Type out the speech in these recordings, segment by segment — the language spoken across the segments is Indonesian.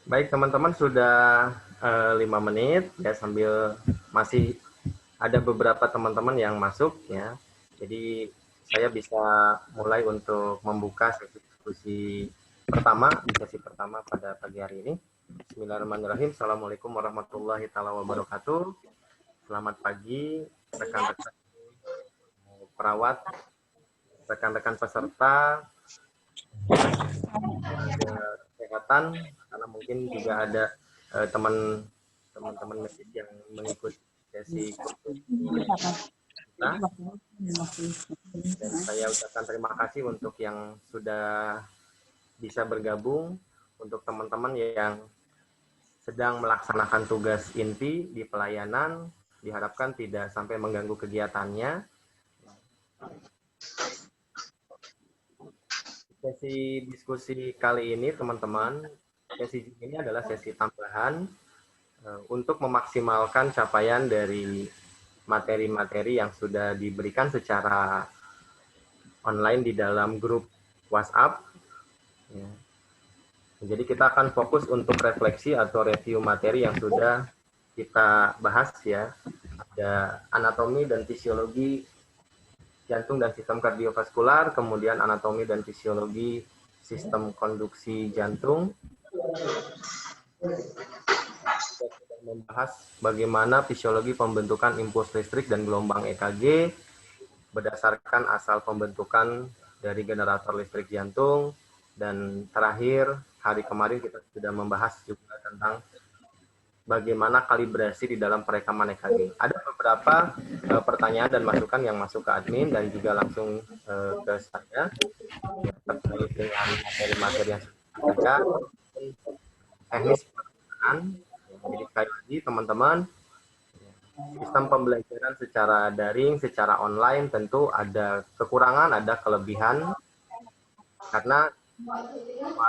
Baik teman-teman, sudah 5 menit ya, sambil masih ada beberapa teman-teman yang masuk ya. Jadi saya bisa mulai untuk membuka sesi diskusi pertama di sesi pertama pada pagi hari ini. Bismillahirrahmanirrahim. Assalamualaikum warahmatullahi wabarakatuh. Selamat pagi rekan-rekan perawat, rekan-rekan peserta kesehatan, karena mungkin juga ada teman-teman medis yang mengikuti sesi kita. Dan saya ucapkan terima kasih untuk yang sudah bisa bergabung. Untuk teman-teman yang sedang melaksanakan tugas inti di pelayanan, diharapkan tidak sampai mengganggu kegiatannya. Sesi diskusi kali ini, teman-teman, sesi ini adalah sesi tambahan untuk memaksimalkan capaian dari materi-materi yang sudah diberikan secara online di dalam grup WhatsApp. Ya. Jadi kita akan fokus untuk refleksi atau review materi yang sudah kita bahas ya. Ada anatomi dan fisiologi jantung dan sistem kardiovaskular, kemudian anatomi dan fisiologi sistem konduksi jantung. Kita sudah membahas bagaimana fisiologi pembentukan impuls listrik dan gelombang EKG berdasarkan asal pembentukan dari generator listrik jantung. Dan terakhir, hari kemarin kita sudah membahas juga tentang bagaimana kalibrasi di dalam perekaman EKG. Ada beberapa pertanyaan dan masukan yang masuk ke admin dan juga langsung ke saya terkait dengan materi-materi yang sudah teknis pelaksanaan. Jadi sekali lagi teman-teman, sistem pembelajaran secara daring, secara online tentu ada kekurangan, ada kelebihan, karena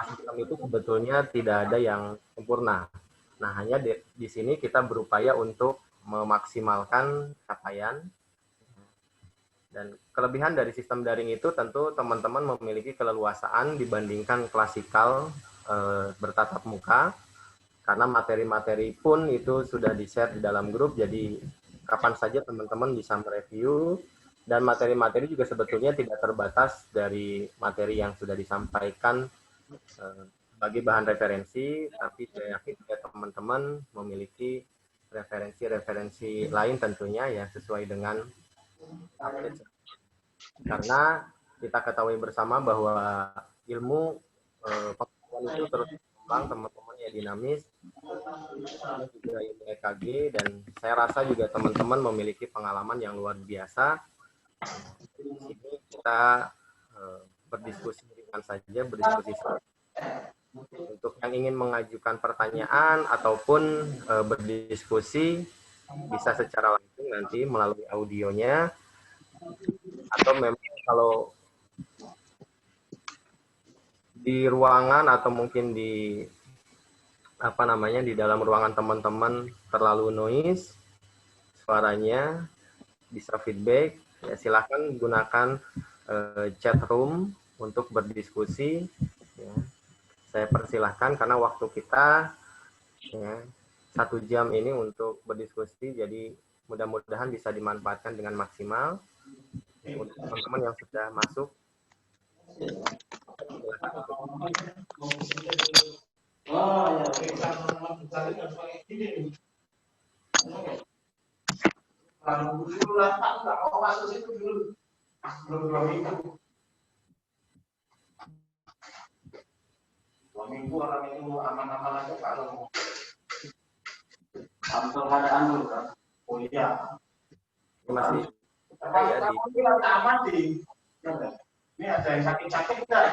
sistem itu sebetulnya tidak ada yang sempurna. Nah, hanya di sini kita berupaya untuk memaksimalkan capaian. Dan kelebihan dari sistem daring itu tentu teman-teman memiliki keleluasaan dibandingkan klasikal bertatap muka, karena materi-materi pun itu sudah di-share di dalam grup, jadi kapan saja teman-teman bisa mereview, dan materi-materi juga sebetulnya tidak terbatas dari materi yang sudah disampaikan sebagai bahan referensi, tapi saya yakin juga teman-teman memiliki referensi-referensi lain tentunya ya, sesuai dengan update. Karena kita ketahui bersama bahwa ilmu pengetahuan itu terus berkembang, teman-teman ya, dinamis, juga ilmu EKG, dan saya rasa juga teman-teman memiliki pengalaman yang luar biasa. Di sini kita berdiskusi ringan saja, berdiskusi untuk yang ingin mengajukan pertanyaan ataupun berdiskusi bisa secara langsung nanti melalui audionya, atau memang kalau Di ruangan atau mungkin di di dalam ruangan teman-teman terlalu noise suaranya, bisa feedback, ya silahkan gunakan chat room untuk berdiskusi. Ya. Saya persilahkan karena waktu kita ya, 1 jam ini untuk berdiskusi, jadi mudah-mudahan bisa dimanfaatkan dengan maksimal. Ya, untuk teman-teman yang sudah masuk, silahkan untuk Dua minggu orang itu aman-aman aja kalau kantor keadaan dulu kan. Oh iya. masih Ya, di aman di. Ini ada yang sakit-sakit enggak?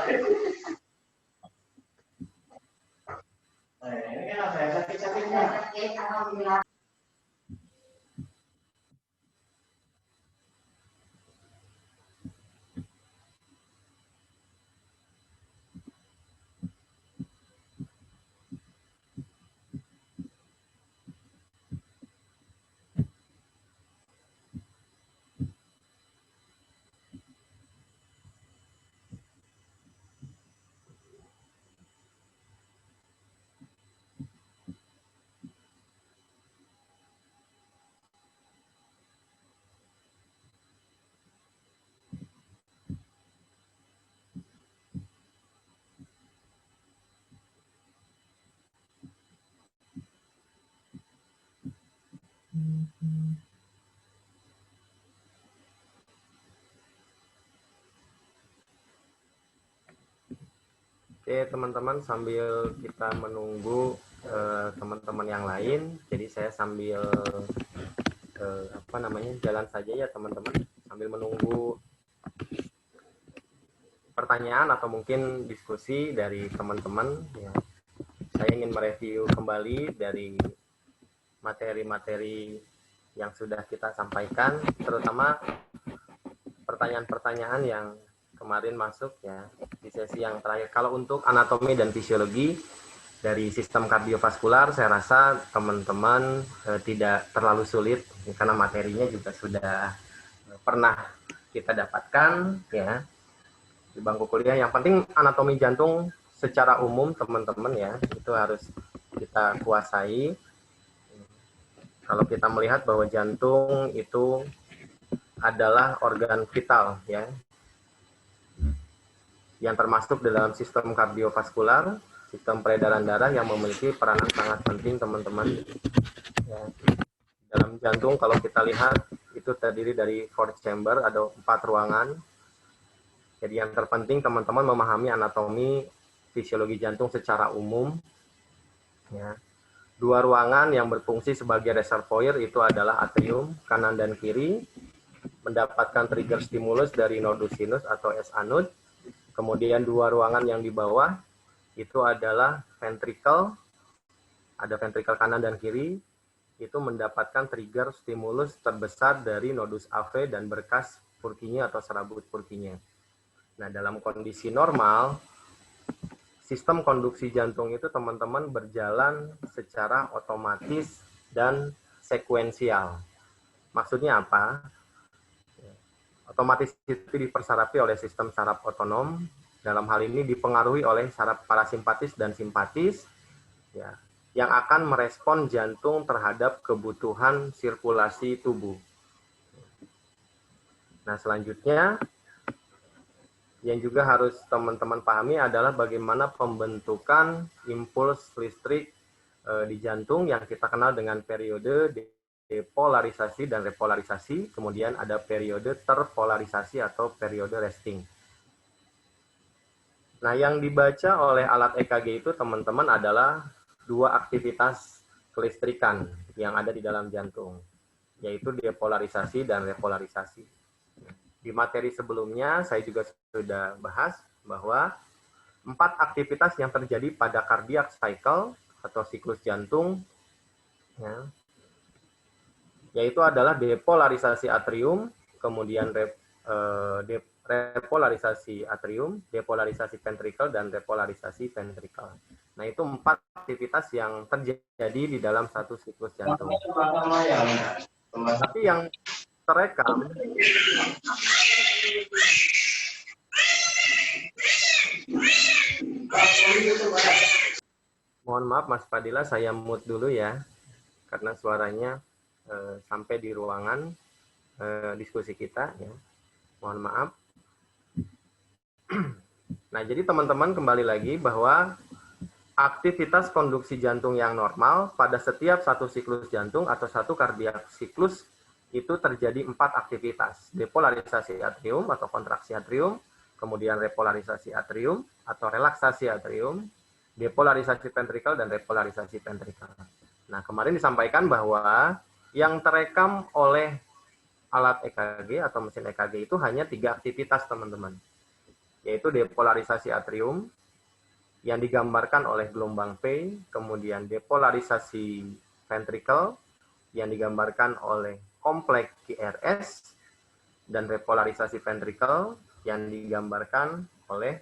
Ini kan ada yang sakit-sakitnya. Alhamdulillah. Oke, teman-teman, sambil kita menunggu teman-teman yang lain, jadi saya sambil jalan saja ya teman-teman, sambil menunggu pertanyaan atau mungkin diskusi dari teman-teman. Ya. Saya ingin mereview kembali dari materi-materi yang sudah kita sampaikan, terutama pertanyaan-pertanyaan yang kemarin masuk ya di sesi yang terakhir. Kalau untuk anatomi dan fisiologi dari sistem kardiovaskular, saya rasa teman-teman tidak terlalu sulit karena materinya juga sudah pernah kita dapatkan ya di bangku kuliah. Yang penting anatomi jantung secara umum teman-teman ya itu harus kita kuasai. Kalau kita melihat bahwa jantung itu adalah organ vital ya yang termasuk dalam sistem kardiovaskular, sistem peredaran darah yang memiliki peranan sangat penting teman-teman. Ya. Dalam jantung kalau kita lihat itu terdiri dari 4 chamber, ada 4 ruangan. Jadi yang terpenting teman-teman memahami anatomi fisiologi jantung secara umum. Ya. 2 ruangan yang berfungsi sebagai reservoir itu adalah atrium kanan dan kiri, mendapatkan trigger stimulus dari nodus sinus atau S-anud. Kemudian 2 ruangan yang di bawah itu adalah ventricle, ada ventricle kanan dan kiri, itu mendapatkan trigger stimulus terbesar dari nodus AV dan berkas Purkinje atau serabut Purkinje. Nah, dalam kondisi normal, sistem konduksi jantung itu teman-teman berjalan secara otomatis dan sekuensial. Maksudnya apa? Otomatis itu dipersarapi oleh sistem saraf otonom, dalam hal ini dipengaruhi oleh saraf parasimpatis dan simpatis, ya, yang akan merespon jantung terhadap kebutuhan sirkulasi tubuh. Nah, selanjutnya, yang juga harus teman-teman pahami adalah bagaimana pembentukan impuls listrik di jantung yang kita kenal dengan periode depolarisasi dan repolarisasi, kemudian ada periode terpolarisasi atau periode resting. Nah, yang dibaca oleh alat EKG itu teman-teman adalah 2 aktivitas kelistrikan yang ada di dalam jantung, yaitu depolarisasi dan repolarisasi. Di materi sebelumnya saya juga sudah bahas bahwa 4 aktivitas yang terjadi pada cardiac cycle atau siklus jantung, ya, yaitu adalah depolarisasi atrium, kemudian repolarisasi atrium, depolarisasi ventricle, dan repolarisasi ventricle. Nah, itu 4 aktivitas yang terjadi di dalam satu siklus jantung. Tapi yang terekam mohon maaf Mas Fadila, saya mute dulu ya, karena suaranya sampai di ruangan diskusi kita ya. Mohon maaf. Nah, jadi teman-teman kembali lagi bahwa aktivitas konduksi jantung yang normal pada setiap satu siklus jantung atau satu kardiak siklus itu terjadi 4 aktivitas. Depolarisasi atrium atau kontraksi atrium, kemudian repolarisasi atrium atau relaksasi atrium, depolarisasi ventricle, dan repolarisasi ventricle. Nah, kemarin disampaikan bahwa yang terekam oleh alat EKG atau mesin EKG itu hanya 3 aktivitas, teman-teman. Yaitu depolarisasi atrium, yang digambarkan oleh gelombang P, kemudian depolarisasi ventricle, yang digambarkan oleh kompleks QRS, dan repolarisasi ventricle, yang digambarkan oleh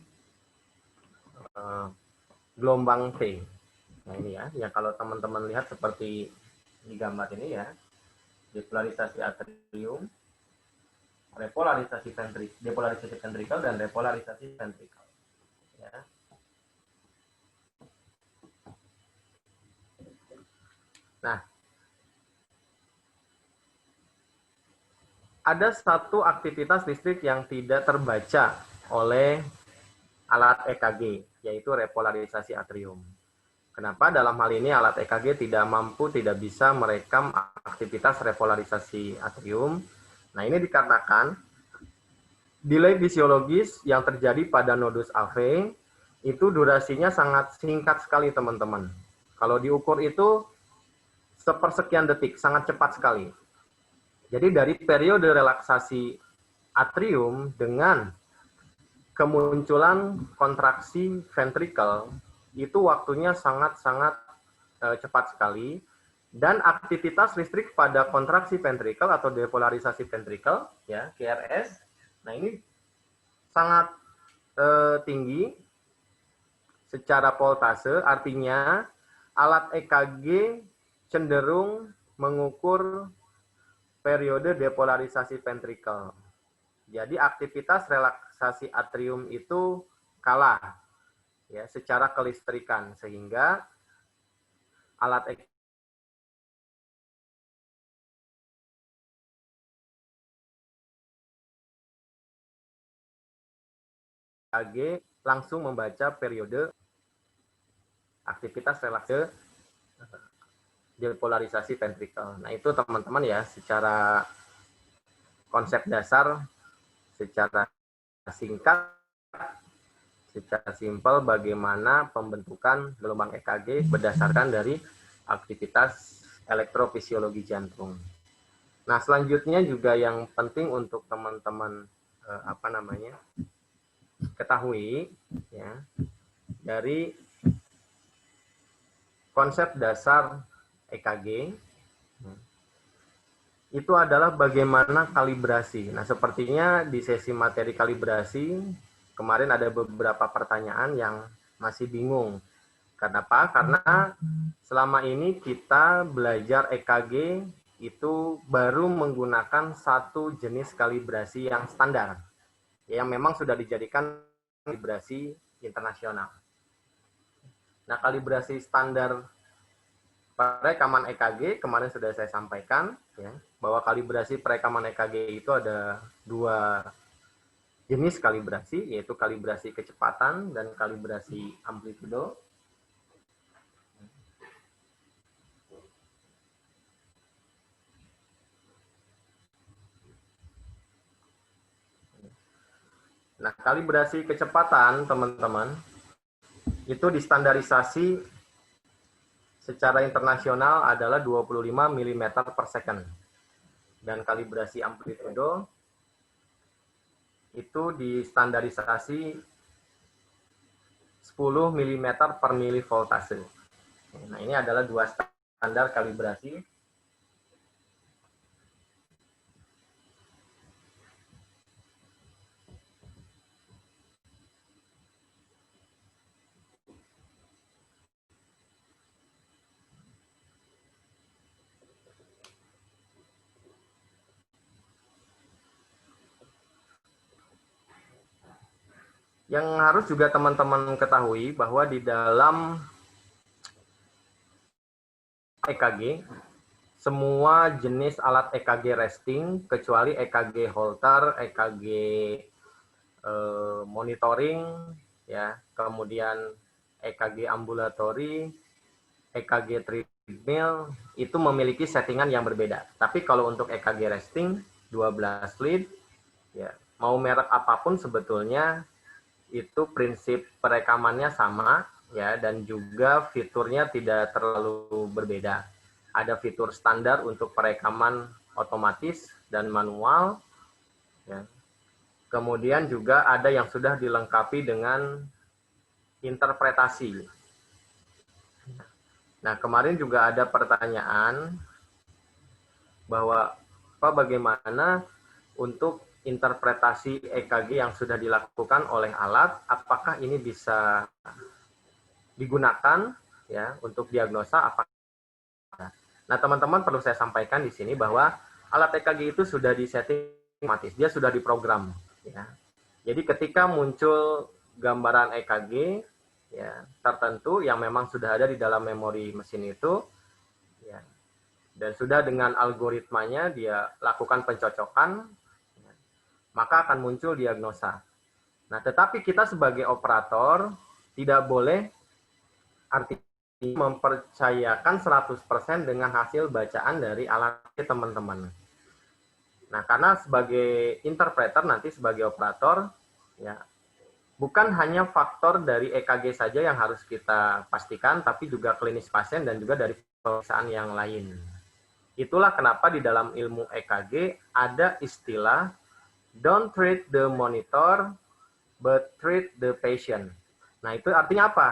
gelombang T. Nah ini ya, yang kalau teman-teman lihat seperti di gambar ini ya, depolarisasi atrium, depolarisasi ventricle, dan repolarisasi ventricle. Ya. Nah, ada satu aktivitas listrik yang tidak terbaca oleh alat EKG, yaitu repolarisasi atrium. Kenapa dalam hal ini alat EKG tidak bisa merekam aktivitas repolarisasi atrium? Nah, ini dikarenakan delay fisiologis yang terjadi pada nodus AV itu durasinya sangat singkat sekali, teman-teman. Kalau diukur itu sepersekian detik, sangat cepat sekali. Jadi dari periode relaksasi atrium dengan kemunculan kontraksi ventricle itu waktunya sangat-sangat cepat sekali, dan aktivitas listrik pada kontraksi ventricle atau depolarisasi ventricle ya, QRS, nah ini sangat tinggi secara voltase, artinya alat EKG cenderung mengukur periode depolarisasi ventricle. Jadi aktivitas relaksasi atrium itu kalah ya secara kelistrikan, sehingga alat EKG langsung membaca periode aktivitas relaksasi depolarisasi ventricle. Nah, itu teman-teman ya, secara konsep dasar, secara singkat, secara simpel bagaimana pembentukan gelombang EKG berdasarkan dari aktivitas elektrofisiologi jantung. Nah, selanjutnya juga yang penting untuk teman-teman ketahui ya, dari konsep dasar EKG itu adalah bagaimana kalibrasi. Nah, sepertinya di sesi materi kalibrasi kemarin ada beberapa pertanyaan yang masih bingung. Kenapa? Karena selama ini kita belajar EKG itu baru menggunakan satu jenis kalibrasi yang standar, yang memang sudah dijadikan kalibrasi internasional. Nah, kalibrasi standar perekaman EKG kemarin sudah saya sampaikan ya, bahwa kalibrasi perekaman EKG itu ada 2 jenis kalibrasi, yaitu kalibrasi kecepatan dan kalibrasi amplitudo. Nah, kalibrasi kecepatan, teman-teman, itu distandarisasi secara internasional adalah 25 mm per second. Dan kalibrasi amplitudo itu distandarisasi 10 mm per milivoltase. Nah, ini adalah 2 standar kalibrasi. Yang harus juga teman-teman ketahui bahwa di dalam EKG, semua jenis alat EKG resting, kecuali EKG Holter, EKG monitoring, ya, kemudian EKG ambulatori, EKG treadmill, itu memiliki settingan yang berbeda. Tapi kalau untuk EKG resting, 12 lead, ya, mau merek apapun sebetulnya, itu prinsip perekamannya sama, ya, dan juga fiturnya tidak terlalu berbeda. Ada fitur standar untuk perekaman otomatis dan manual, ya. Kemudian juga ada yang sudah dilengkapi dengan interpretasi. Nah, kemarin juga ada pertanyaan bahwa Pak, bagaimana untuk interpretasi EKG yang sudah dilakukan oleh alat, apakah ini bisa digunakan ya untuk diagnosa apa? Nah, teman-teman perlu saya sampaikan di sini bahwa alat EKG itu sudah disetting otomatis, dia sudah diprogram ya. Jadi ketika muncul gambaran EKG ya tertentu yang memang sudah ada di dalam memori mesin itu ya, dan sudah dengan algoritmanya dia lakukan pencocokan, maka akan muncul diagnosa. Nah, tetapi kita sebagai operator tidak boleh artinya mempercayakan 100% dengan hasil bacaan dari alat teman-teman. Nah, karena sebagai interpreter nanti sebagai operator, ya, bukan hanya faktor dari EKG saja yang harus kita pastikan, tapi juga klinis pasien dan juga dari pemeriksaan yang lain. Itulah kenapa di dalam ilmu EKG ada istilah don't treat the monitor, but treat the patient. Nah, itu artinya apa?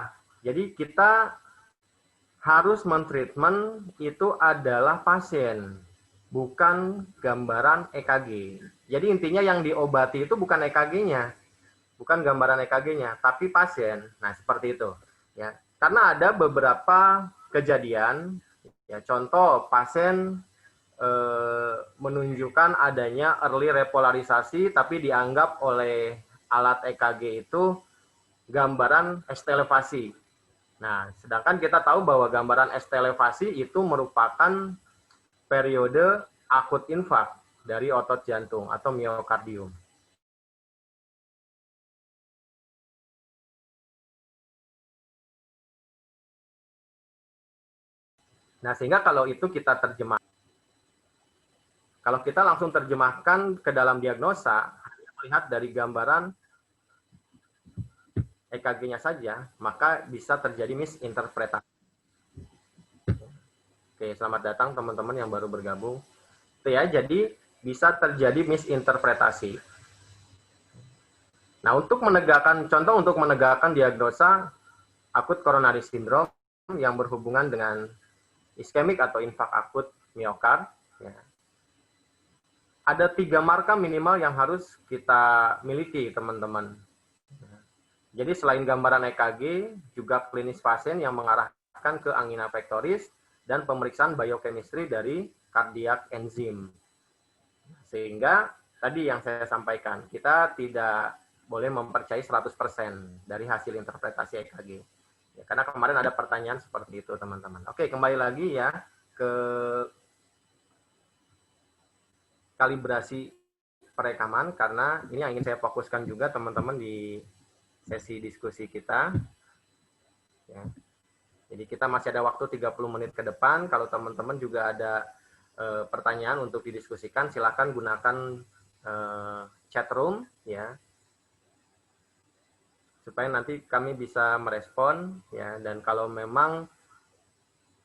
Jadi kita harus mentreatment itu adalah pasien, bukan gambaran EKG. Jadi intinya yang diobati itu bukan EKG-nya, bukan gambaran EKG-nya, tapi pasien. Nah, seperti itu. Ya, karena ada beberapa kejadian, ya, contoh pasien menunjukkan adanya early repolarisasi, tapi dianggap oleh alat EKG itu gambaran ST elevasi. Nah, sedangkan kita tahu bahwa gambaran ST elevasi itu merupakan periode akut infak dari otot jantung atau miokardium. Nah, sehingga kalau itu kita terjemahkan, kalau kita langsung terjemahkan ke dalam diagnosa, hanya melihat dari gambaran EKG-nya saja, maka bisa terjadi misinterpretasi. Oke, selamat datang teman-teman yang baru bergabung. Itu ya, jadi bisa terjadi misinterpretasi. Nah, untuk menegakkan diagnosa akut coronary syndrome yang berhubungan dengan iskemik atau infak akut miokard, ya, ada 3 marka minimal yang harus kita miliki, teman-teman. Jadi selain gambaran EKG, juga klinis pasien yang mengarahkan ke angina pectoris dan pemeriksaan biochemistry dari kardiak enzim. Sehingga tadi yang saya sampaikan, kita tidak boleh mempercayai 100% dari hasil interpretasi EKG. Ya, karena kemarin ada pertanyaan seperti itu, teman-teman. Oke, kembali lagi ya ke kalibrasi perekaman, karena ini yang ingin saya fokuskan juga teman-teman di sesi diskusi kita. Ya. Jadi kita masih ada waktu 30 menit ke depan. Kalau teman-teman juga ada pertanyaan untuk didiskusikan, silakan gunakan chat room ya, supaya nanti kami bisa merespon ya. Dan kalau memang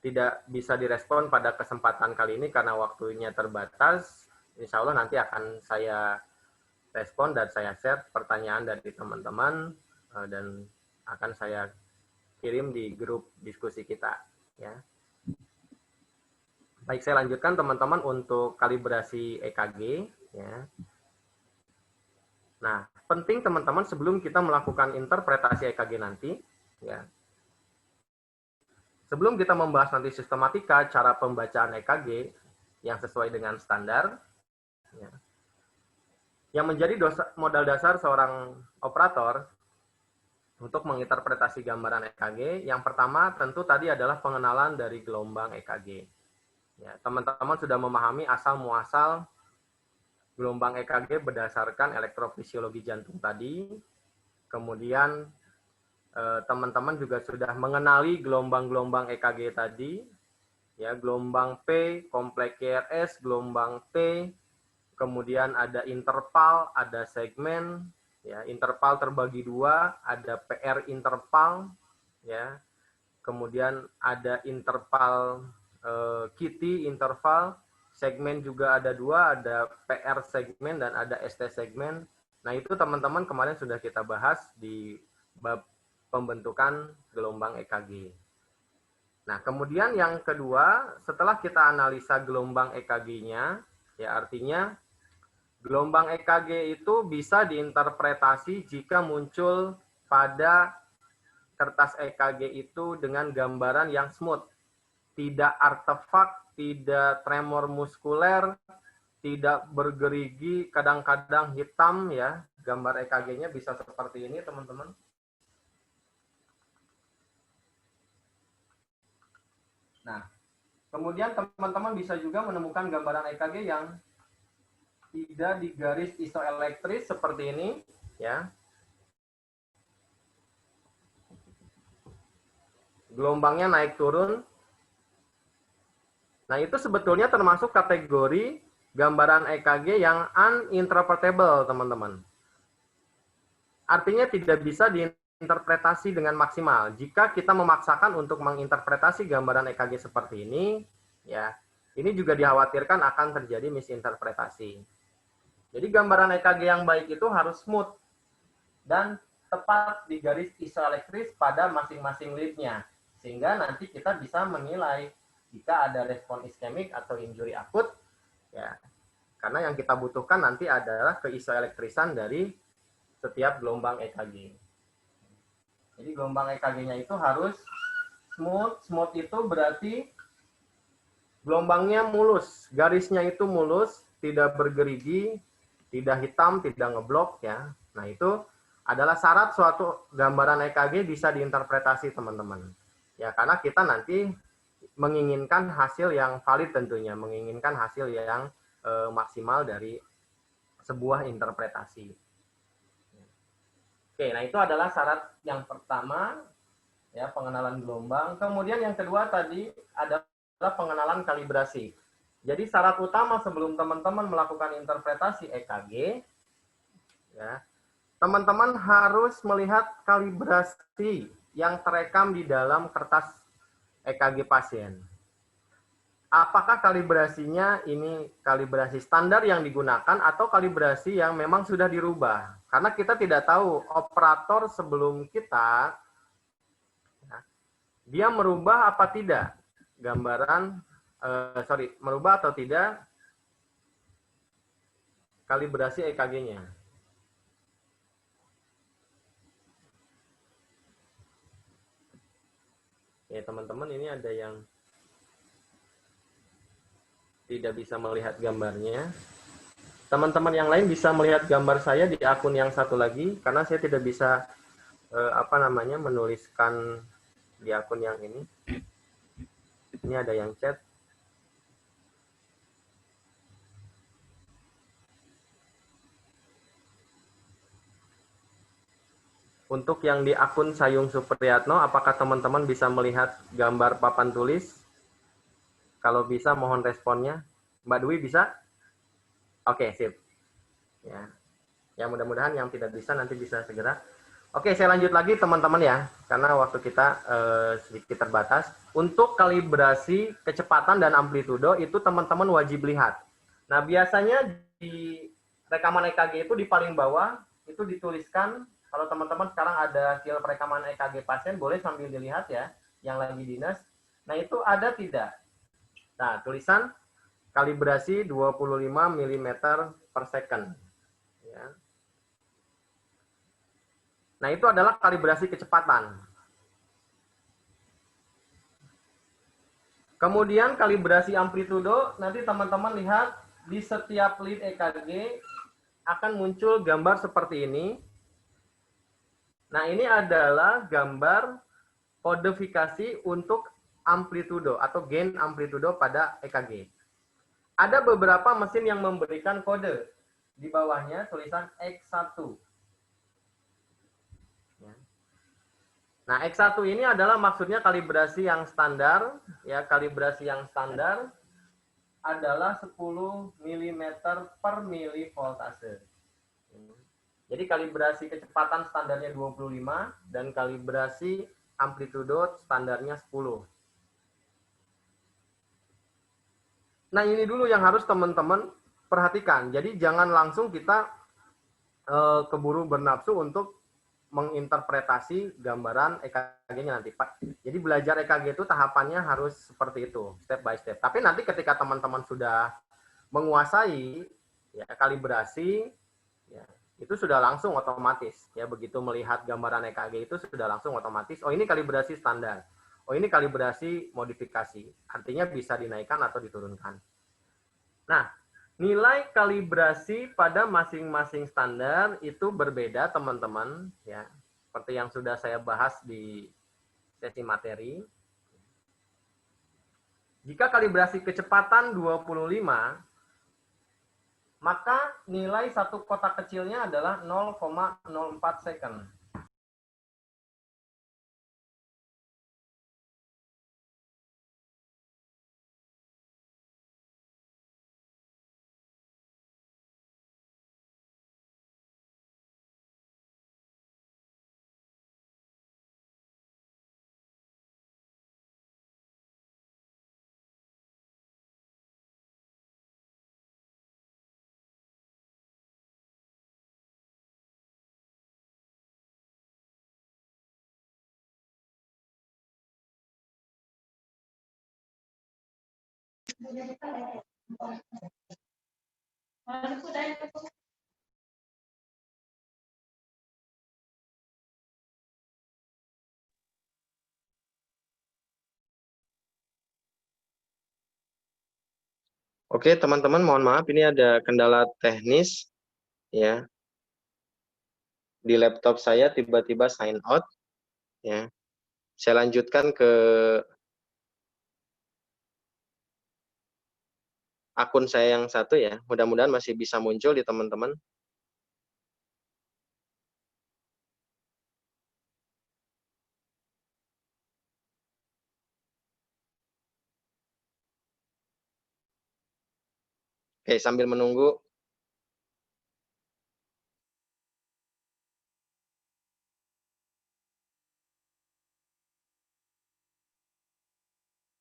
tidak bisa direspon pada kesempatan kali ini karena waktunya terbatas, insya Allah nanti akan saya respon dan saya share pertanyaan dari teman-teman dan akan saya kirim di grup diskusi kita ya. Baik, saya lanjutkan teman-teman untuk kalibrasi EKG ya. Nah, penting teman-teman sebelum kita melakukan interpretasi EKG nanti ya. Sebelum kita membahas nanti sistematika cara pembacaan EKG yang sesuai dengan standar ya. Yang menjadi modal dasar seorang operator untuk menginterpretasi gambaran EKG. Yang pertama tentu tadi adalah pengenalan dari gelombang EKG. Ya, teman-teman sudah memahami asal muasal gelombang EKG berdasarkan elektrofisiologi jantung tadi. Kemudian teman-teman juga sudah mengenali gelombang-gelombang EKG tadi, ya, gelombang P, kompleks QRS, gelombang T, kemudian ada interval, ada segmen, ya, interval terbagi dua, ada PR interval, ya, kemudian ada interval QT interval, segmen juga ada dua, ada PR segmen dan ada ST segmen. Nah, itu teman-teman kemarin sudah kita bahas di bab pembentukan gelombang EKG. Nah, kemudian yang kedua, setelah kita analisa gelombang EKG-nya, ya artinya gelombang EKG itu bisa diinterpretasi jika muncul pada kertas EKG itu dengan gambaran yang smooth, tidak artefak, tidak tremor muskuler, tidak bergerigi, kadang-kadang hitam, ya. Gambar EKG-nya bisa seperti ini, teman-teman. Nah, kemudian teman-teman bisa juga menemukan gambaran EKG yang tidak digaris isoelektris seperti ini, ya. Gelombangnya naik turun. Nah, itu sebetulnya termasuk kategori gambaran EKG yang uninterpretable, teman-teman. Artinya tidak bisa diinterpretasi dengan maksimal. Jika kita memaksakan untuk menginterpretasi gambaran EKG seperti ini, ya, ini juga dikhawatirkan akan terjadi misinterpretasi. Jadi gambaran EKG yang baik itu harus smooth dan tepat di garis isoelektris pada masing-masing lead-nya, sehingga nanti kita bisa menilai jika ada respon iskemik atau injury akut, ya, karena yang kita butuhkan nanti adalah keisoelektrisan dari setiap gelombang EKG. Jadi gelombang EKG-nya itu harus smooth. Smooth itu berarti gelombangnya mulus, garisnya itu mulus, tidak bergerigi, tidak hitam, tidak ngeblok, ya. Nah, itu adalah syarat suatu gambaran EKG bisa diinterpretasi, teman-teman. Ya, karena kita nanti menginginkan hasil yang valid tentunya, menginginkan hasil yang maksimal dari sebuah interpretasi. Oke, nah itu adalah syarat yang pertama, ya, pengenalan gelombang. Kemudian yang kedua tadi adalah pengenalan kalibrasi. Jadi syarat utama sebelum teman-teman melakukan interpretasi EKG, ya, teman-teman harus melihat kalibrasi yang terekam di dalam kertas EKG pasien. Apakah kalibrasinya ini kalibrasi standar yang digunakan atau kalibrasi yang memang sudah dirubah? Karena kita tidak tahu operator sebelum kita, ya, dia merubah apa tidak gambaran, merubah atau tidak kalibrasi EKG-nya. Ya, teman-teman, ini ada yang tidak bisa melihat gambarnya. Teman-teman yang lain bisa melihat gambar saya di akun yang satu lagi, karena saya tidak bisa menuliskan di akun yang ini. Ini ada yang chat. Untuk yang di akun Sayung Supriyatno, apakah teman-teman bisa melihat gambar papan tulis? Kalau bisa, mohon responnya. Mbak Dwi bisa? Oke, sip. Ya, mudah-mudahan yang tidak bisa nanti bisa segera. Oke, saya lanjut lagi teman-teman ya, karena waktu kita sedikit terbatas. Untuk kalibrasi kecepatan dan amplitudo itu teman-teman wajib lihat. Nah, biasanya di rekaman EKG itu di paling bawah itu dituliskan, kalau teman-teman sekarang ada file perekaman EKG pasien, boleh sambil dilihat ya, yang lagi dinas. Nah, itu ada tidak? Nah, tulisan kalibrasi 25 mm per second. Ya. Nah, itu adalah kalibrasi kecepatan. Kemudian kalibrasi amplitudo, nanti teman-teman lihat di setiap lead EKG akan muncul gambar seperti ini. Nah, ini adalah gambar kodifikasi untuk amplitudo atau gain amplitudo pada EKG. Ada beberapa mesin yang memberikan kode. Di bawahnya tulisan X1. Nah, X1 ini adalah maksudnya kalibrasi yang standar. Ya, kalibrasi yang standar adalah 10 mm per milivoltase. Jadi kalibrasi kecepatan standarnya 25 dan kalibrasi amplitudo standarnya 10. Nah, ini dulu yang harus teman-teman perhatikan. Jadi jangan langsung kita keburu bernafsu untuk menginterpretasi gambaran EKG-nya nanti, Pak. Jadi belajar EKG itu tahapannya harus seperti itu, step by step. Tapi nanti ketika teman-teman sudah menguasai ya kalibrasi, ya, itu sudah langsung otomatis. Ya, begitu melihat gambaran EKG itu sudah langsung otomatis. Oh, ini kalibrasi standar. Oh, ini kalibrasi modifikasi. Artinya bisa dinaikkan atau diturunkan. Nah, nilai kalibrasi pada masing-masing standar itu berbeda, teman-teman, ya. Seperti yang sudah saya bahas di sesi materi. Jika kalibrasi kecepatan 25, maka nilai satu kotak kecilnya adalah 0,04 second. Oke, teman-teman, mohon maaf, ini ada kendala teknis, ya. Di laptop saya tiba-tiba sign out, ya. Saya lanjutkan ke akun saya yang satu, ya. Mudah-mudahan masih bisa muncul di teman-teman. Oke, sambil menunggu.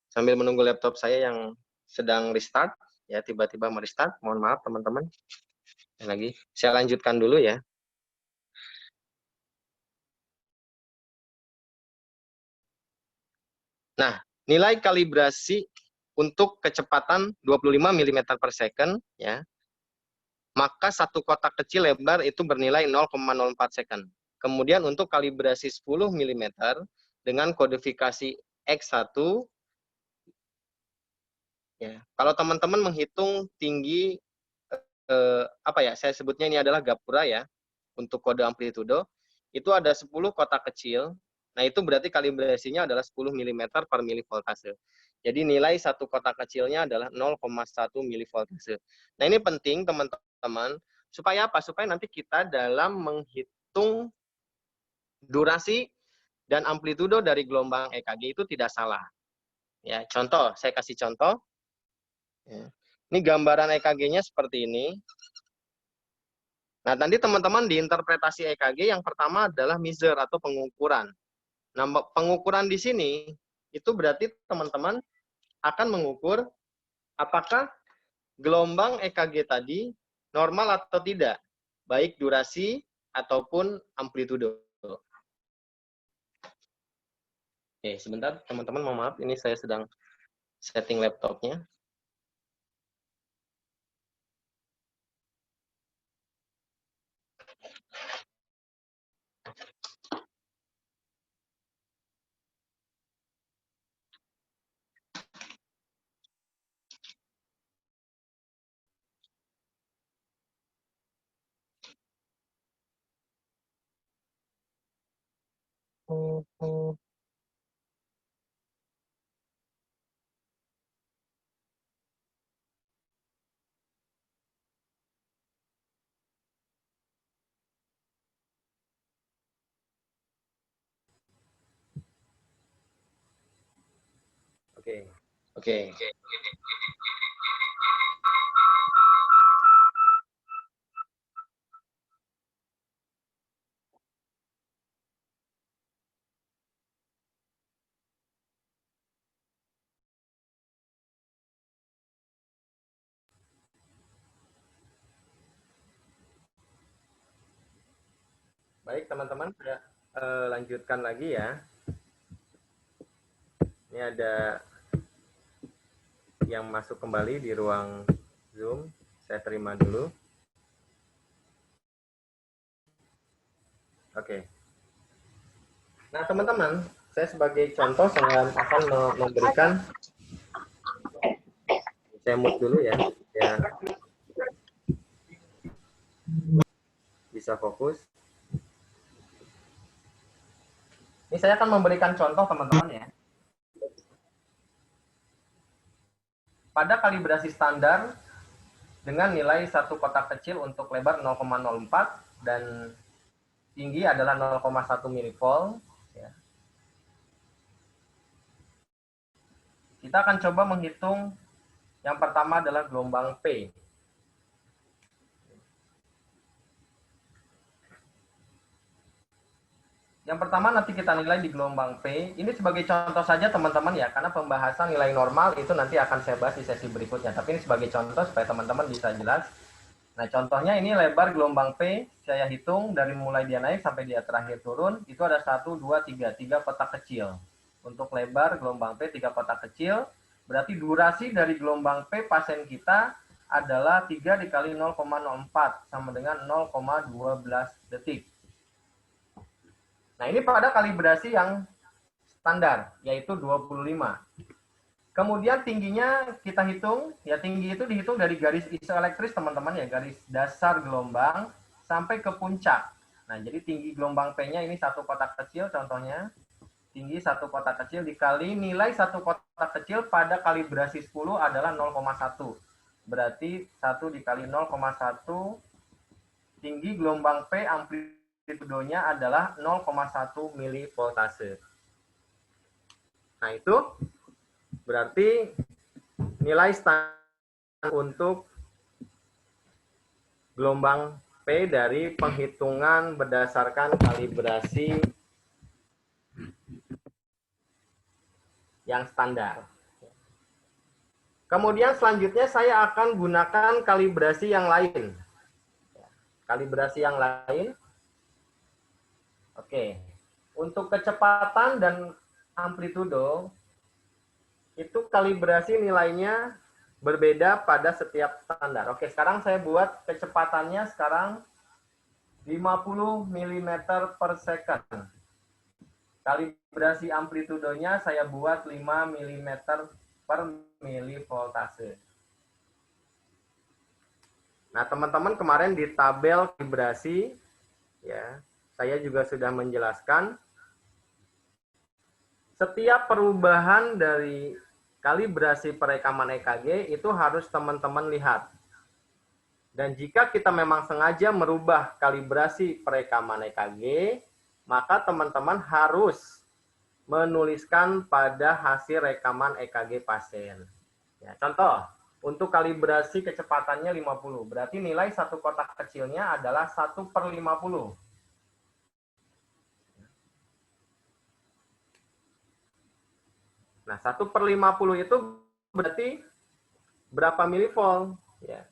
Sambil menunggu laptop saya yang sedang restart, ya, tiba-tiba merestart. Mohon maaf, teman-teman. Lagi, saya lanjutkan dulu, ya. Nah, nilai kalibrasi untuk kecepatan 25 mm per second, ya, maka satu kotak kecil lebar itu bernilai 0,04 second. Kemudian untuk kalibrasi 10 mm dengan kodifikasi X1, ya, kalau teman-teman menghitung tinggi, apa ya, saya sebutnya ini adalah gapura, ya, untuk kode amplitudo, itu ada 10 kotak kecil. Nah, itu berarti kalibrasinya adalah 10 mm per milivoltase. Jadi nilai satu kotak kecilnya adalah 0,1 milivoltase. Nah, ini penting, teman-teman. Supaya apa? Supaya nanti kita dalam menghitung durasi dan amplitudo dari gelombang EKG itu tidak salah. Ya, contoh, saya kasih contoh. Ya. Ini gambaran EKG-nya seperti ini. Nah, nanti teman-teman di interpretasi EKG yang pertama adalah measure atau pengukuran. Nah, pengukuran di sini itu berarti teman-teman akan mengukur apakah gelombang EKG tadi normal atau tidak, baik durasi ataupun amplitudo. Oke, sebentar teman-teman, mohon maaf, ini saya sedang setting laptopnya. Oke. Oke. Baik, teman-teman, saya lanjutkan lagi ya. Ini ada yang masuk kembali di ruang Zoom. Saya terima dulu. Oke. Nah, teman-teman, saya sebagai contoh saya akan memberikan, saya mute dulu ya, bisa fokus. Ini saya akan memberikan contoh, teman-teman ya. Pada kalibrasi standar dengan nilai satu kotak kecil untuk lebar 0,04 dan tinggi adalah 0,1 mV. Ya. Kita akan coba menghitung yang pertama adalah gelombang P. Yang pertama nanti kita nilai di gelombang P. Ini sebagai contoh saja teman-teman ya, karena pembahasan nilai normal itu nanti akan saya bahas di sesi berikutnya. Tapi ini sebagai contoh supaya teman-teman bisa jelas. Nah, contohnya ini lebar gelombang P, saya hitung dari mulai dia naik sampai dia terakhir turun, itu ada 1, 2, 3 kotak kecil. Untuk lebar gelombang P 3 kotak kecil, berarti durasi dari gelombang P pasien kita adalah 3 dikali 0,04 sama dengan 0,12 detik. Nah, ini pada kalibrasi yang standar, yaitu 25. Kemudian tingginya kita hitung, ya tinggi itu dihitung dari garis isoelektris teman-teman ya, garis dasar gelombang sampai ke puncak. Nah, jadi tinggi gelombang P-nya ini satu kotak kecil contohnya. Tinggi satu kotak kecil dikali nilai satu kotak kecil pada kalibrasi 10 adalah 0,1. Berarti 1 dikali 0,1 tinggi gelombang P amplitudonya adalah 0,1 milivoltase. Nah, itu berarti nilai standar untuk gelombang P dari penghitungan berdasarkan kalibrasi yang standar. Kemudian selanjutnya saya akan gunakan kalibrasi yang lain. Kalibrasi yang lain. Oke. Untuk kecepatan dan amplitudo, itu kalibrasi nilainya berbeda pada setiap standar. Oke, sekarang saya buat kecepatannya sekarang 50 mm per second. Kalibrasi amplitudonya saya buat 5 mm per milivoltase. Nah, teman-teman kemarin di tabel kalibrasi, ya, saya juga sudah menjelaskan setiap perubahan dari kalibrasi perekaman EKG itu harus teman-teman lihat. Dan jika kita memang sengaja merubah kalibrasi perekaman EKG, maka teman-teman harus menuliskan pada hasil rekaman EKG pasien. Ya, contoh, untuk kalibrasi kecepatannya 50, berarti nilai satu kotak kecilnya adalah 1/50. Nah, 1/50 itu berarti berapa milivolt? Ya.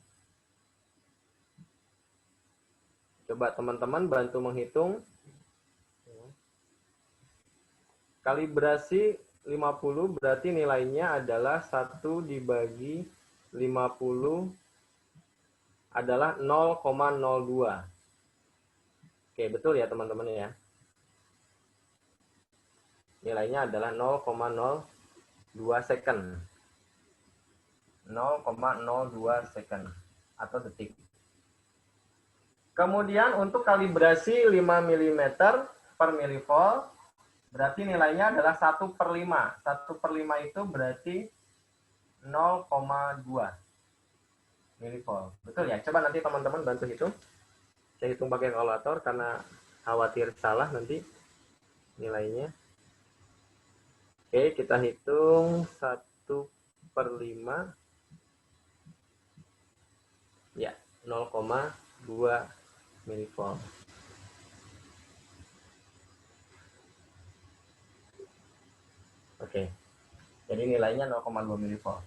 Coba teman-teman bantu menghitung. Kalibrasi 50 berarti nilainya adalah 1 dibagi 50 adalah 0,02. Oke, betul ya teman-teman ya. Nilainya adalah 0,02 second. 0,02 second atau detik. Kemudian untuk kalibrasi 5 mm per milivolt, Berarti nilainya adalah 1/5. 1/5 itu berarti 0,2 milivolt. Betul ya? Coba nanti teman-teman bantu hitung. Saya hitung pakai kalkulator karena khawatir salah nanti nilainya. Oke, kita hitung 1/5. Ya, 0,2 milivolt. Oke, jadi nilainya 0,2 milivolt.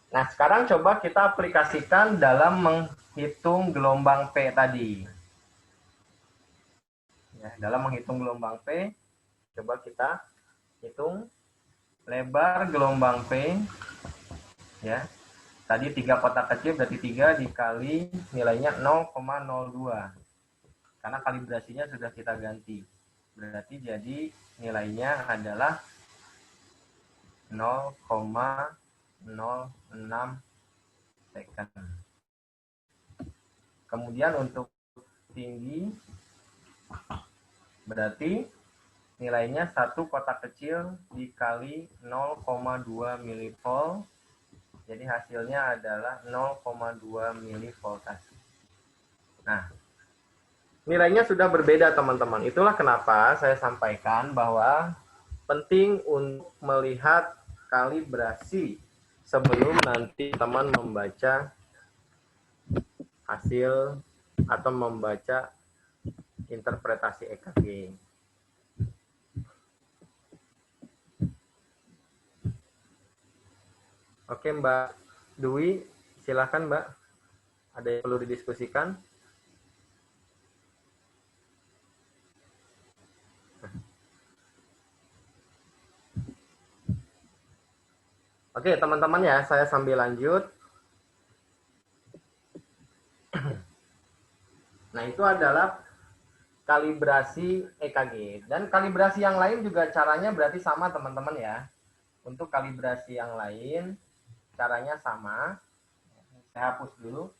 Nah, sekarang coba kita aplikasikan dalam menghitung gelombang P tadi. Ya, dalam menghitung gelombang P, coba kita hitung lebar gelombang P. Ya, tadi 3 kotak kecil berarti 3 dikali nilainya 0,02. Karena kalibrasinya sudah kita ganti. Berarti jadi nilainya adalah 0,06 second. Kemudian untuk tinggi berarti nilainya 1 kotak kecil dikali 0,2 milivolt. Jadi hasilnya adalah 0,2 milivoltase. Nah, nilainya sudah berbeda teman-teman. Itulah kenapa saya sampaikan bahwa penting untuk melihat kalibrasi sebelum nanti teman membaca hasil atau membaca interpretasi EKG. Oke Mbak Dwi, silakan Mbak. Ada yang perlu didiskusikan? Oke teman-teman ya, saya sambil lanjut. Nah itu adalah kalibrasi EKG. Dan kalibrasi yang lain juga caranya berarti sama teman-teman ya. Untuk kalibrasi yang lain caranya sama. Saya hapus dulu.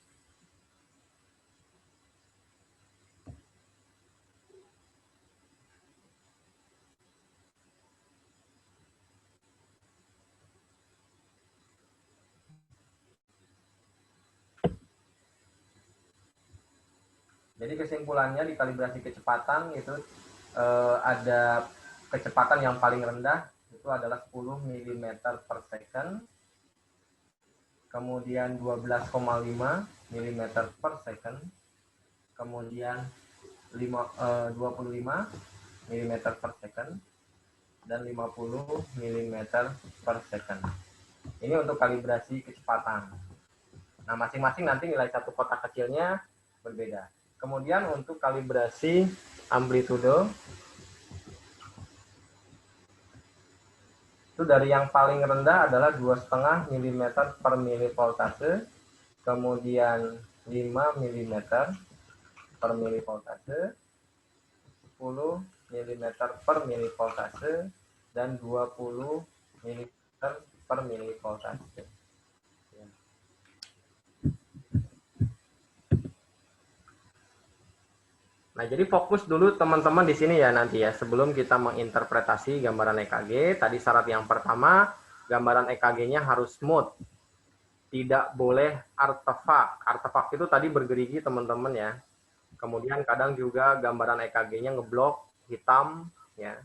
Jadi kesimpulannya di kalibrasi kecepatan itu ada kecepatan yang paling rendah itu adalah 10 mm per second. Kemudian 12,5 mm per second. Kemudian 25 mm per second. Dan 50 mm per second. Ini untuk kalibrasi kecepatan. Nah, masing-masing nanti nilai satu kotak kecilnya berbeda. Kemudian untuk kalibrasi amplitudo, itu dari yang paling rendah adalah 2,5 mm per milivoltase, kemudian 5 mm per milivoltase, 10 mm per milivoltase, dan 20 mm per milivoltase. Nah, jadi fokus dulu teman-teman di sini ya nanti ya, sebelum kita menginterpretasi gambaran EKG. Tadi syarat yang pertama, gambaran EKG-nya harus smooth. Tidak boleh artefak. Artefak itu tadi bergerigi teman-teman ya. Kemudian kadang juga gambaran EKG-nya ngeblok, hitam ya.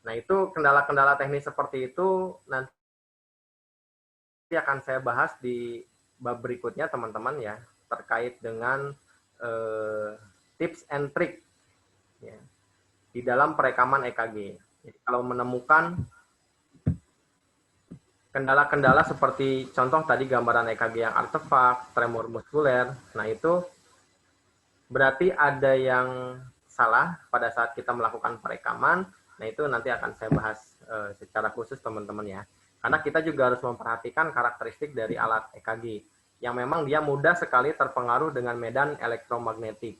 Nah, itu kendala-kendala teknis seperti itu nanti akan saya bahas di bab berikutnya teman-teman ya, terkait dengan tips and trick ya, di dalam perekaman EKG. Jadi kalau menemukan kendala-kendala seperti contoh tadi gambaran EKG yang artefak, tremor muskuler, nah itu berarti ada yang salah pada saat kita melakukan perekaman. Nah itu nanti akan saya bahas secara khusus teman-teman ya. Karena kita juga harus memperhatikan karakteristik dari alat EKG yang memang dia mudah sekali terpengaruh dengan medan elektromagnetik.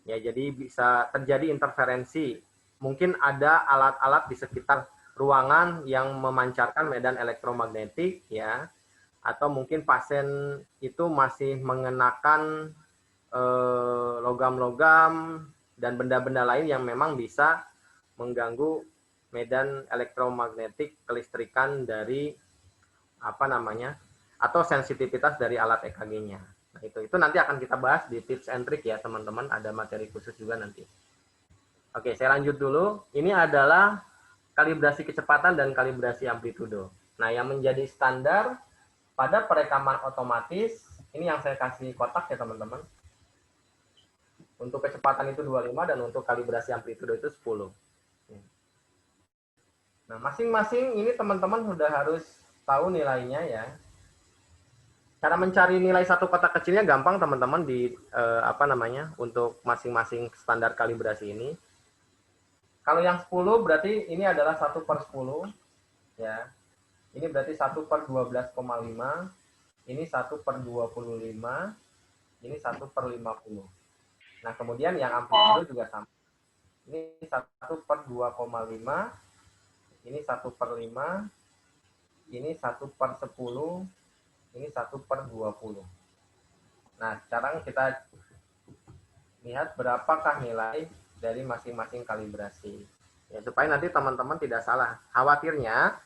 Ya, jadi bisa terjadi interferensi. Mungkin ada alat-alat di sekitar ruangan yang memancarkan medan elektromagnetik ya, atau mungkin pasien itu masih mengenakan logam-logam dan benda-benda lain yang memang bisa mengganggu medan elektromagnetik kelistrikan dari atau sensitivitas dari alat EKG-nya. Nah, itu nanti akan kita bahas di tips and trick ya teman-teman, ada materi khusus juga nanti. Oke, saya lanjut dulu. Ini adalah kalibrasi kecepatan dan kalibrasi amplitudo. Nah, yang menjadi standar pada perekaman otomatis, ini yang saya kasih kotak ya teman-teman. Untuk kecepatan itu 25 dan untuk kalibrasi amplitudo itu 10. Nah, masing-masing ini teman-teman sudah harus tahu nilainya ya. Cara mencari nilai satu kotak kecilnya gampang teman-teman di untuk masing-masing standar kalibrasi ini. Kalau yang 10 berarti ini adalah 1/10 ya. Ini berarti 1/12,5. Ini 1/25. Ini 1/50. Nah, kemudian yang amplitudo juga sama. Ini 1/2,5. Ini 1/5. Ini 1/10. Ini 1/20. Nah, sekarang kita lihat berapakah nilai dari masing-masing kalibrasi. Ya, supaya nanti teman-teman tidak salah. Khawatirnya,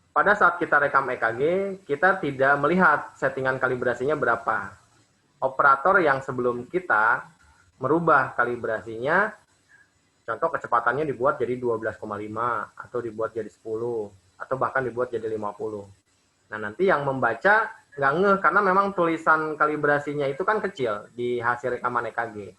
pada saat kita rekam EKG, kita tidak melihat settingan kalibrasinya berapa. Operator yang sebelum kita merubah kalibrasinya, contoh kecepatannya dibuat jadi 12,5, atau dibuat jadi 10, atau bahkan dibuat jadi 50. Nah, nanti yang membaca nggak ngeh, karena memang tulisan kalibrasinya itu kan kecil di hasil rekaman EKG.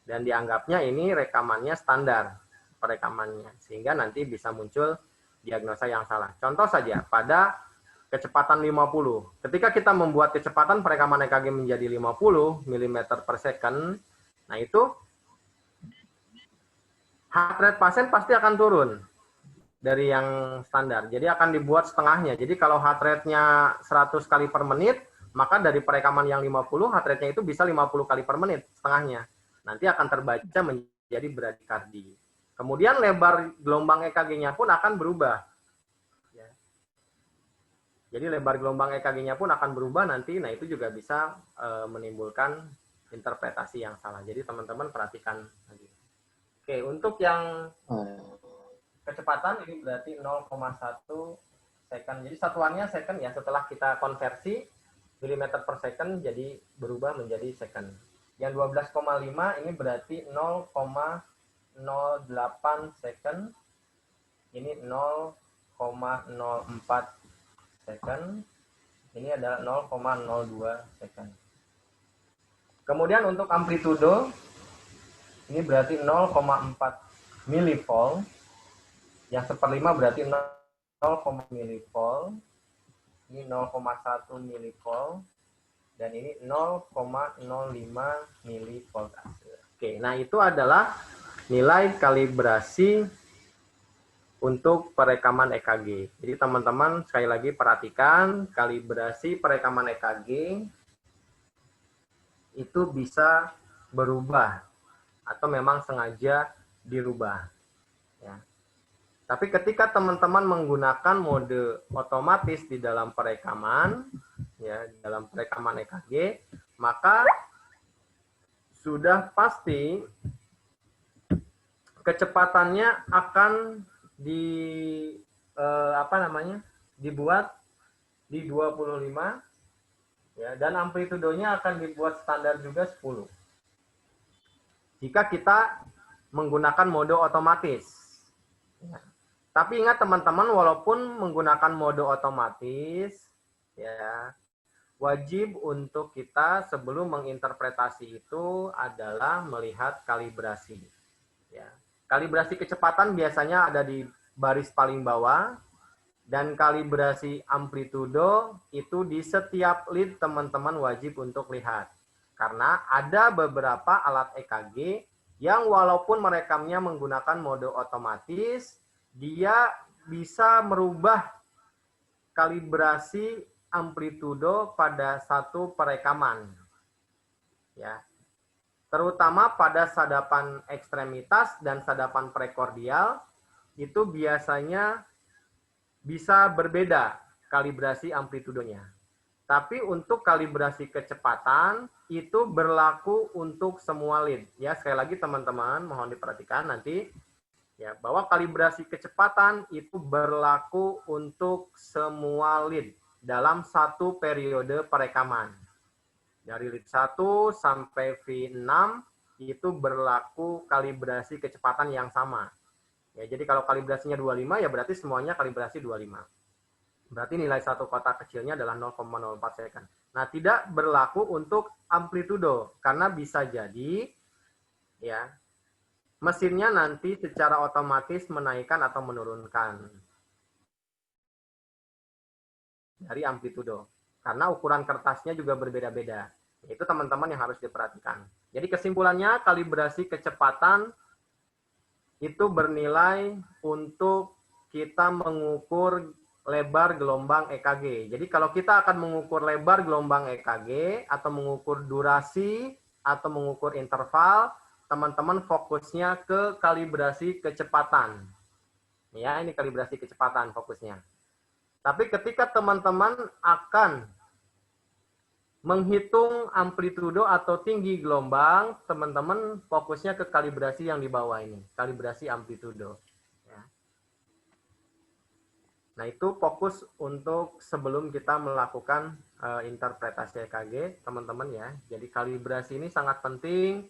Dan dianggapnya ini rekamannya standar, perekamannya. Sehingga nanti bisa muncul diagnosa yang salah. Contoh saja, pada kecepatan 50. Ketika kita membuat kecepatan perekaman EKG menjadi 50 mm/second, nah itu heart rate pasien pasti akan turun dari yang standar. Jadi akan dibuat setengahnya. Jadi kalau heart rate-nya 100 kali per menit, maka dari perekaman yang 50, heart rate-nya itu bisa 50 kali per menit, setengahnya. Nanti akan terbaca menjadi bradikardi. Kemudian lebar gelombang EKG-nya pun akan berubah. Ya. Jadi lebar gelombang EKG-nya pun akan berubah nanti. Nah, itu juga bisa menimbulkan interpretasi yang salah. Jadi teman-teman perhatikan. Oke, untuk yang kecepatan ini berarti 0,1 second. Jadi satuannya second ya, setelah kita konversi milimeter per second jadi berubah menjadi second. Yang 12,5 ini berarti 0,08 second. Ini 0,04 second. Ini adalah 0,02 second. Kemudian untuk amplitudo ini berarti 0,4 millivolt. Yang 1/5 berarti 0, millivolt. Ini 0,1 millivolt. Dan ini 0,05 millivolt. Oke, nah itu adalah nilai kalibrasi untuk perekaman EKG. Jadi teman-teman sekali lagi perhatikan, kalibrasi perekaman EKG itu bisa berubah atau memang sengaja dirubah. Ya. Tapi ketika teman-teman menggunakan mode otomatis di dalam perekaman, ya, di dalam perekaman EKG, maka sudah pasti kecepatannya akan dibuat di 25, ya, dan amplitudonya akan dibuat standar juga 10. Jika kita menggunakan mode otomatis. Ya. Tapi ingat teman-teman, walaupun menggunakan mode otomatis, ya, wajib untuk kita sebelum menginterpretasi itu adalah melihat kalibrasi. Ya. Kalibrasi kecepatan biasanya ada di baris paling bawah, dan kalibrasi amplitudo itu di setiap lead teman-teman wajib untuk lihat. Karena ada beberapa alat EKG yang walaupun merekamnya menggunakan mode otomatis, dia bisa merubah kalibrasi amplitudo pada satu perekaman. Ya. Terutama pada sadapan ekstremitas dan sadapan prekordial, itu biasanya bisa berbeda kalibrasi amplitudonya. Tapi untuk kalibrasi kecepatan itu berlaku untuk semua lead. Ya, sekali lagi teman-teman mohon diperhatikan nanti ya bahwa kalibrasi kecepatan itu berlaku untuk semua lead dalam satu periode perekaman. Dari lead 1 sampai V6 itu berlaku kalibrasi kecepatan yang sama. Ya, jadi kalau kalibrasinya 25 ya berarti semuanya kalibrasi 25. Berarti nilai satu kotak kecilnya adalah 0,04 second. Nah, tidak berlaku untuk amplitudo karena bisa jadi ya mesinnya nanti secara otomatis menaikkan atau menurunkan dari amplitudo. Karena ukuran kertasnya juga berbeda-beda. Itu teman-teman yang harus diperhatikan. Jadi kesimpulannya kalibrasi kecepatan itu bernilai untuk kita mengukur lebar gelombang EKG. Jadi kalau kita akan mengukur lebar gelombang EKG atau mengukur durasi atau mengukur interval, teman-teman fokusnya ke kalibrasi kecepatan. Ya, ini kalibrasi kecepatan fokusnya. Tapi ketika teman-teman akan menghitung amplitudo atau tinggi gelombang, teman-teman fokusnya ke kalibrasi yang di bawah ini, kalibrasi amplitudo. Nah, itu fokus untuk sebelum kita melakukan interpretasi EKG, teman-teman ya. Jadi kalibrasi ini sangat penting.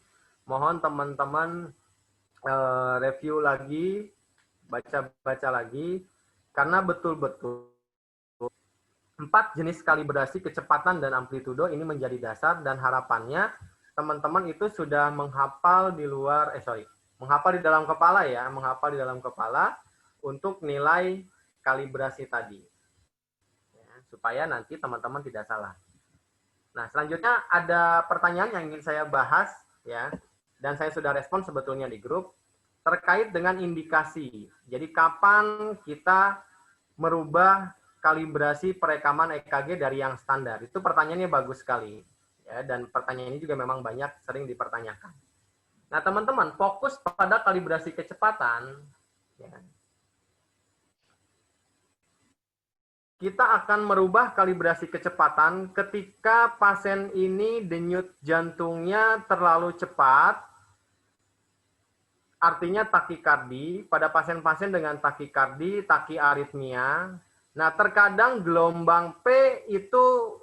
Mohon teman-teman review lagi, baca-baca lagi, karena betul-betul 4 jenis kalibrasi kecepatan dan amplitudo ini menjadi dasar dan harapannya teman-teman itu sudah menghafal di luar, menghafal di dalam kepala ya, menghafal di dalam kepala untuk nilai kalibrasi tadi, ya, supaya nanti teman-teman tidak salah. Nah, selanjutnya ada pertanyaan yang ingin saya bahas, ya, dan saya sudah respon sebetulnya di grup, terkait dengan indikasi. Jadi, kapan kita merubah kalibrasi perekaman EKG dari yang standar? Itu pertanyaannya bagus sekali, ya, dan pertanyaan ini juga memang banyak sering dipertanyakan. Nah, teman-teman, fokus pada kalibrasi kecepatan, ya, kita akan merubah kalibrasi kecepatan ketika pasien ini denyut jantungnya terlalu cepat, artinya takikardi, pada pasien-pasien dengan takikardi, takiaritmia. Nah, terkadang gelombang P itu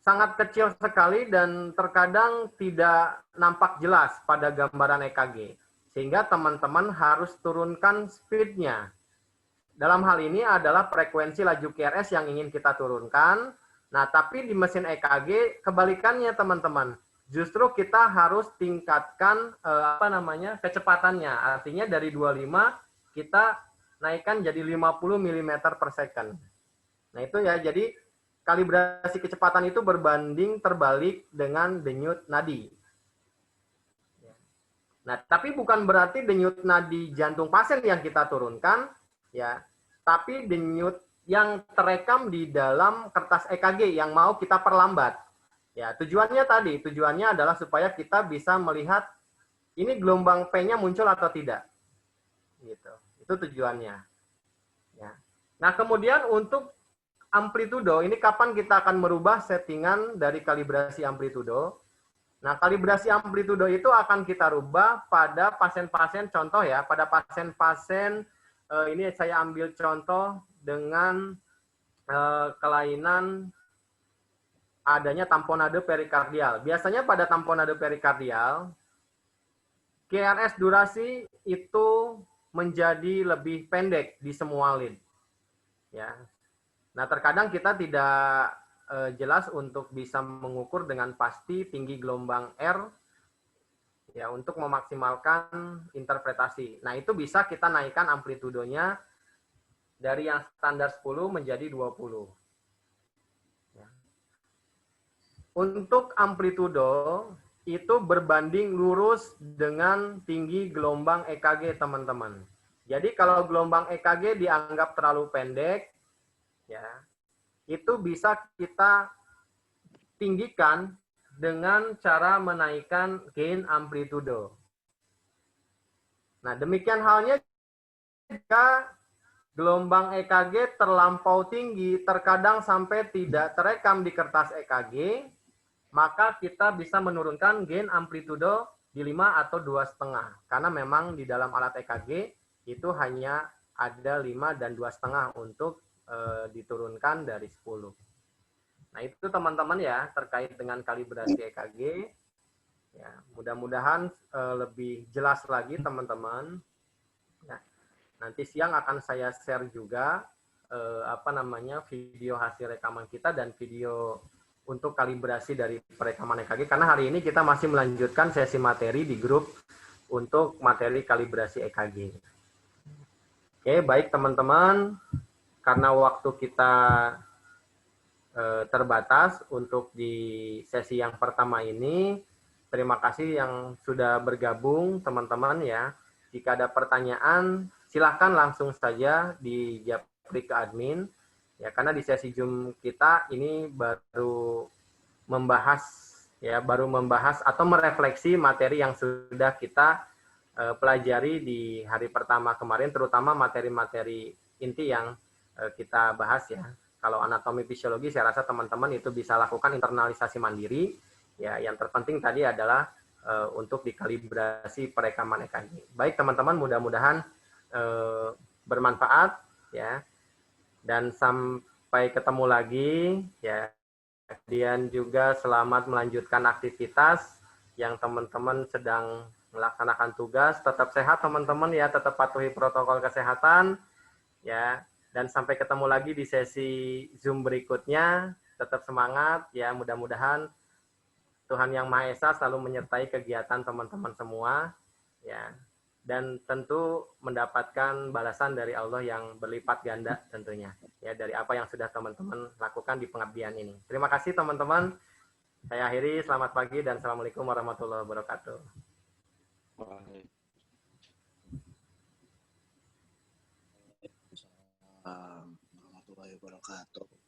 sangat kecil sekali dan terkadang tidak nampak jelas pada gambaran EKG. Sehingga teman-teman harus turunkan speed-nya. Dalam hal ini adalah frekuensi laju QRS yang ingin kita turunkan. Nah, tapi di mesin EKG kebalikannya teman-teman. Justru kita harus tingkatkan kecepatannya. Artinya dari 25 kita naikkan jadi 50 mm per second. Nah, itu ya, jadi kalibrasi kecepatan itu berbanding terbalik dengan denyut nadi. Nah, tapi bukan berarti denyut nadi jantung pasien yang kita turunkan, ya, tapi denyut yang terekam di dalam kertas EKG yang mau kita perlambat. Ya, tujuannya adalah supaya kita bisa melihat ini gelombang P-nya muncul atau tidak. Gitu. Itu tujuannya. Ya. Nah, kemudian untuk amplitudo, ini kapan kita akan merubah settingan dari kalibrasi amplitudo? Nah, kalibrasi amplitudo itu akan kita rubah pada pasien-pasien, contoh ya, pada pasien-pasien ini saya ambil contoh dengan kelainan adanya tamponade perikardial. Biasanya pada tamponade perikardial, QRS durasi itu menjadi lebih pendek di semua lead. Ya. Nah, terkadang kita tidak jelas untuk bisa mengukur dengan pasti tinggi gelombang R ya untuk memaksimalkan interpretasi. Nah, itu bisa kita naikkan amplitudonya dari yang standar 10 menjadi 20. Ya. Untuk amplitudo itu berbanding lurus dengan tinggi gelombang EKG, teman-teman. Jadi kalau gelombang EKG dianggap terlalu pendek, ya, itu bisa kita tinggikan dengan cara menaikkan gain amplitudo. Nah, demikian halnya jika gelombang EKG terlampau tinggi, terkadang sampai tidak terekam di kertas EKG, maka kita bisa menurunkan gain amplitudo di 5 atau 2,5. Karena memang di dalam alat EKG itu hanya ada 5 dan 2,5 untuk diturunkan dari 10. Nah, itu teman-teman ya terkait dengan kalibrasi EKG. Ya, mudah-mudahan lebih jelas lagi teman-teman. Ya, nanti siang akan saya share juga video hasil rekaman kita dan video untuk kalibrasi dari perekaman EKG, karena hari ini kita masih melanjutkan sesi materi di grup untuk materi kalibrasi EKG. Oke, baik teman-teman, karena waktu kita terbatas untuk di sesi yang pertama ini, terima kasih yang sudah bergabung teman-teman ya. Jika ada pertanyaan, silahkan langsung saja di japri ke admin. Ya, karena di sesi Zoom kita ini baru membahas atau merefleksi materi yang sudah kita pelajari di hari pertama kemarin, terutama materi-materi inti yang kita bahas ya. Kalau anatomi fisiologi, saya rasa teman-teman itu bisa lakukan internalisasi mandiri. Ya, yang terpenting tadi adalah untuk dikalibrasi perekaman EKG. Baik teman-teman, mudah-mudahan bermanfaat ya. Dan sampai ketemu lagi ya. Kemudian juga selamat melanjutkan aktivitas yang teman-teman sedang melaksanakan tugas. Tetap sehat teman-teman ya, tetap patuhi protokol kesehatan ya. Dan sampai ketemu lagi di sesi Zoom berikutnya. Tetap semangat ya, mudah-mudahan Tuhan Yang Maha Esa selalu menyertai kegiatan teman-teman semua ya. Dan tentu mendapatkan balasan dari Allah yang berlipat ganda tentunya ya, dari apa yang sudah teman-teman lakukan di pengabdian ini. Terima kasih teman-teman. Saya akhiri, selamat pagi dan Assalamualaikum warahmatullahi wabarakatuh. Waalaikumsalam warahmatullahi wabarakatuh.